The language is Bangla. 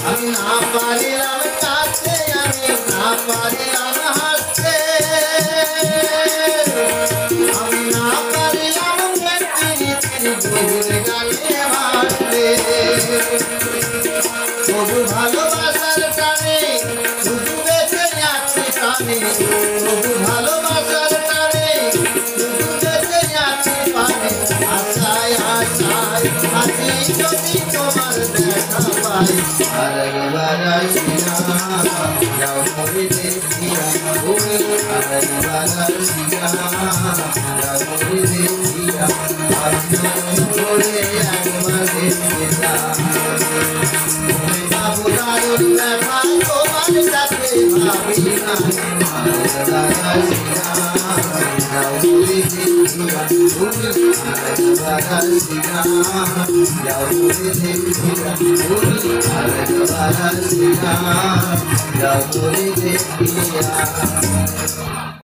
আমি না পারিলাম কাছে, আমি না পারিলাম হাসতে, আমি না পারিলাম ভুলে গানে ভাসতে। তবু ভালোবাসার টানে শুধু বেঁচে যাচ্ছি প্রাণে, তবু ভালোবাসার টানে শুধু বেঁচে যাচ্ছি প্রাণে। আশায় আশায় আছি যদি তোমার দেখা পাই, আরেকবার আসিয়া যাও করে দেখিয়া, আরেকবার আসিয়া যাও করে দেখিয়া, আজকে করে একবার দেখে যা।